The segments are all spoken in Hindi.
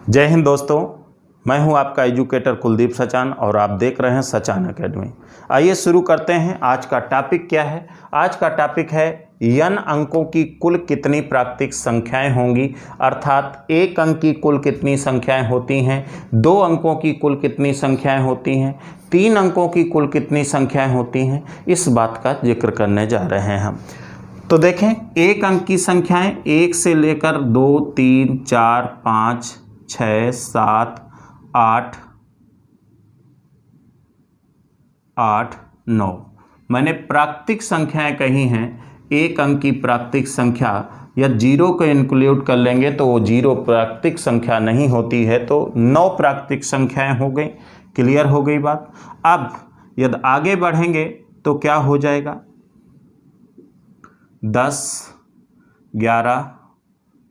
जय हिंद दोस्तों, मैं हूं आपका एजुकेटर कुलदीप सचान और आप देख रहे हैं सचान एकेडमी। आइए शुरू करते हैं। आज का टॉपिक क्या है? आज का टॉपिक है n अंकों की कुल कितनी प्राकृतिक संख्याएं होंगी, अर्थात एक अंक की कुल कितनी संख्याएं होती हैं, दो अंकों की कुल कितनी संख्याएं होती हैं, तीन अंकों की कुल कितनी संख्याएं होती हैं। इस बात का जिक्र करने जा रहे हैं हम। तो देखें, एक अंक की संख्याएं 1 से लेकर 2, 3, 4, 5, 6, 7, 8, 9 मैंने प्राकृतिक संख्याएं कही हैं। एक अंक की प्राकृतिक संख्या या जीरो को इंक्लूड कर लेंगे तो वो जीरो प्राकृतिक संख्या नहीं होती है, तो 9 प्राकृतिक संख्याएं हो गई। क्लियर हो गई बात। अब यदि आगे बढ़ेंगे तो क्या हो जाएगा? 10, 11,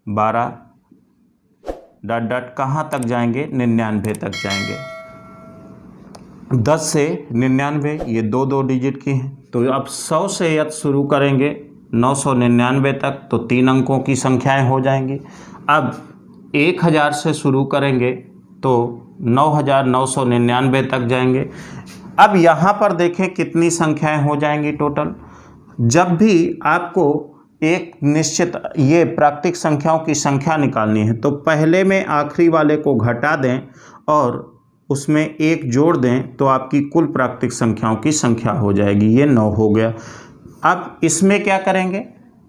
12 डॉट डॉट कहाँ तक जाएंगे? 99 तक जाएंगे। 10 से 99 ये दो डिजिट की हैं। तो अब 100 से यदि शुरू करेंगे 999 तक तो 3 अंकों की संख्याएं हो जाएंगी। अब 1000 से शुरू करेंगे तो 9999 तक जाएंगे। अब यहाँ पर देखें कितनी संख्याएं हो जाएंगी टोटल। जब भी आपको एक निश्चित ये प्राकृतिक संख्याओं की संख्या निकालनी है तो पहले में आखिरी वाले को घटा दें और उसमें एक जोड़ दें तो आपकी कुल प्राकृतिक संख्याओं की संख्या हो जाएगी। ये 9 हो गया। अब इसमें क्या करेंगे?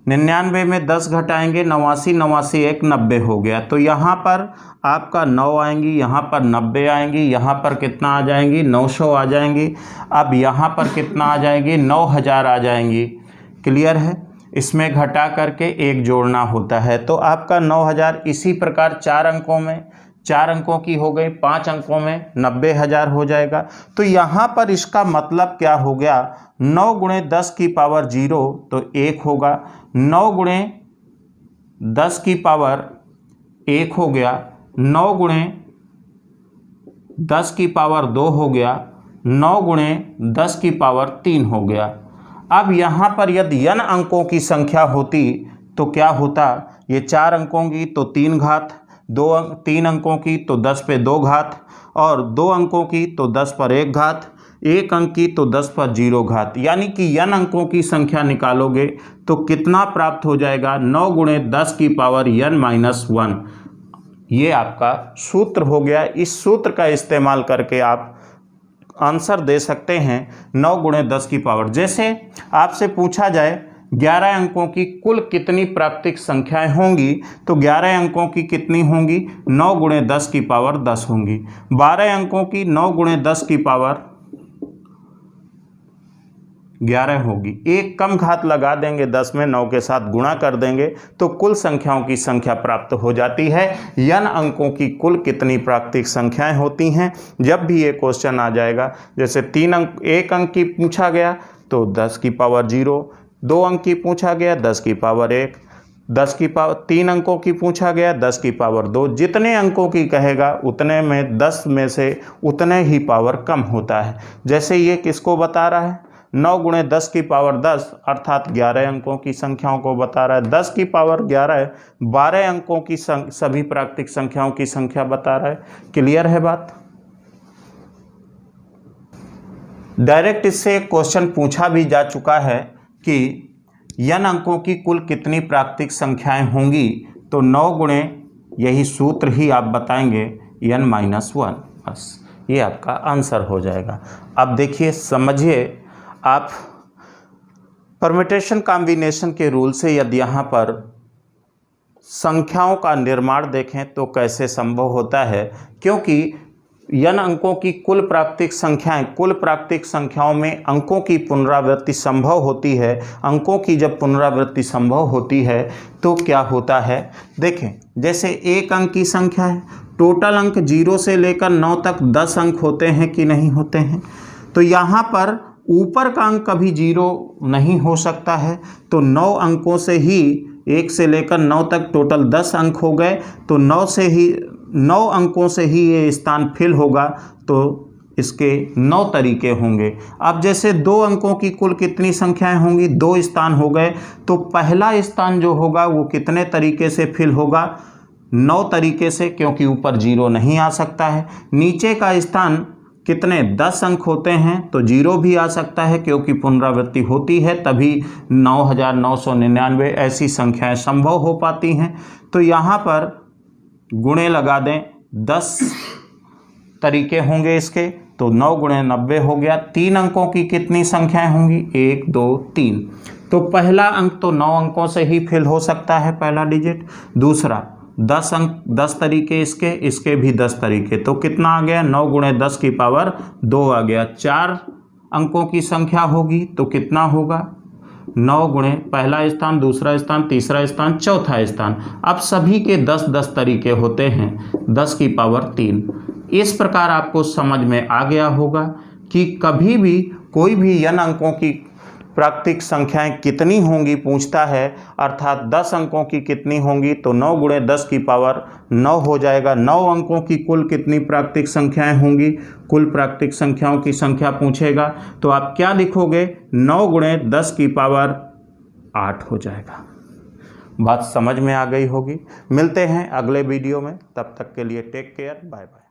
99 में 10 घटाएंगे, 89, 89 1 90 हो गया। तो यहाँ पर आपका 9 आएंगी, यहाँ पर 90 आएंगी, यहाँ पर कितना आ जाएंगी? 900 आ जाएंगी। अब यहाँ पर कितना आ जाएंगी? 9000 आ जाएंगी। क्लियर है? इसमें घटा करके एक जोड़ना होता है तो आपका 9000। इसी प्रकार 4 अंकों में 4 अंकों की हो गई, 5 अंकों में 90000 हो जाएगा। तो यहाँ पर इसका मतलब क्या हो गया? 9 गुणे 10 की पावर 0 तो 1 होगा, 9 गुणे 10 की पावर 1 हो गया, 9 गुणे 10 की पावर 2 हो गया, 9 गुणे 10 की पावर 3 हो गया। अब यहाँ पर यदि n अंकों की संख्या होती तो क्या होता? ये 4 अंकों की तो 3 घात, 3 अंकों की तो 10 पे 2 घात और 2 अंकों की तो 10 पर 1 घात, 1 अंक की तो 10 पर 0 घात। यानी कि n अंकों की संख्या निकालोगे तो कितना प्राप्त हो जाएगा? 9 गुणे 10 की पावर n-1। ये आपका सूत्र हो गया। इस सूत्र का इस्तेमाल करके आप आंसर दे सकते हैं 9 गुणे 10 की पावर। जैसे आपसे पूछा जाए 11 अंकों की कुल कितनी प्राकृतिक संख्याएं होंगी तो 11 अंकों की कितनी होंगी? 9 गुणे 10 की पावर 10 होंगी। 12 अंकों की 9 गुणे 10 की पावर 11 होगी। एक कम घात लगा देंगे, 10 में 9 के साथ गुणा कर देंगे तो कुल संख्याओं की संख्या प्राप्त हो जाती है। n अंकों की कुल कितनी प्राकृतिक संख्याएं होती हैं। जब भी ये क्वेश्चन आ जाएगा, जैसे 1 अंक की पूछा गया तो 10 की पावर 0, 2 अंक की पूछा गया 10 की पावर 1, 10 की पावर 3 अंकों की पूछा गया 10 की पावर 2। जितने अंकों की कहेगा उतने में 10 में से उतने ही पावर कम होता है। जैसे ये किसको बता रहा है? 9 गुणे 10 की पावर 10 अर्थात 11 अंकों की संख्याओं को बता रहा है। 10 की पावर 11 12 अंकों की सभी प्राकृतिक संख्याओं की संख्या बता रहा है। क्लियर है बात? डायरेक्ट इससे एक क्वेश्चन पूछा भी जा चुका है कि n अंकों की कुल कितनी प्राकृतिक संख्याएं होंगी तो 9 गुणे यही सूत्र ही आप बताएंगे n-1। बस ये आपका आंसर हो जाएगा। अब देखिए, समझिए आप परम्यूटेशन कॉम्बिनेशन के रूल से यदि यहाँ पर संख्याओं का निर्माण देखें तो कैसे संभव होता है। क्योंकि n अंकों की कुल प्राकृतिक संख्याओं में अंकों की पुनरावृत्ति संभव होती है। अंकों की जब पुनरावृत्ति संभव होती है तो क्या होता है? देखें, जैसे एक अंक की संख्या है, टोटल अंक 0 से लेकर 9 तक 10 अंक होते हैं कि नहीं होते हैं? तो यहाँ पर ऊपर का अंक कभी 0 नहीं हो सकता है। तो 9 अंकों से ही 1 से लेकर 9 तक टोटल 10 अंक हो गए। तो 9 अंकों से ही ये स्थान फिल होगा। तो इसके 9 तरीके होंगे। अब जैसे 2 अंकों की कुल कितनी संख्याएं होंगी? 2 स्थान हो गए। तो पहला स्थान जो होगा वो कितने तरीके से फिल होगा? 9 तरीके से, क्योंकि ऊपर 0 नहीं आ सकता है। नीचे का स्थान कितने 10 अंक होते हैं तो 0 भी आ सकता है, क्योंकि पुनरावृत्ति होती है तभी 9999 ऐसी संख्याएं संभव हो पाती हैं। तो यहाँ पर गुणे लगा दें, 10 तरीके होंगे इसके, तो 9 गुणे 90 हो गया। 3 अंकों की कितनी संख्याएं होंगी? 1 2 3। तो पहला अंक तो 9 अंकों से ही फिल हो सकता है, पहला डिजिट। दूसरा 10 अंक, 10 तरीके इसके भी 10 तरीके, तो कितना आ गया? 9 गुणे 10 की पावर 2 आ गया। 4 अंकों की संख्या होगी तो कितना होगा? 9 गुणे पहला स्थान, दूसरा स्थान, तीसरा स्थान, चौथा स्थान। अब सभी के 10-10 तरीके होते हैं, 10 की पावर 3। इस प्रकार आपको समझ में आ गया होगा कि कभी भी कोई भी n अंकों की प्राकृतिक संख्याएं कितनी होंगी पूछता है, अर्थात 10 अंकों की कितनी होंगी, तो 9 गुणे 10 की पावर 9 हो जाएगा। 9 अंकों की कुल कितनी प्राकृतिक संख्याएं होंगी? कुल प्राकृतिक संख्याओं की संख्या पूछेगा तो आप क्या लिखोगे? 9 गुणे 10 की पावर 8 हो जाएगा। बात समझ में आ गई होगी। मिलते हैं अगले वीडियो में, तब तक के लिए टेक केयर, बाय बाय।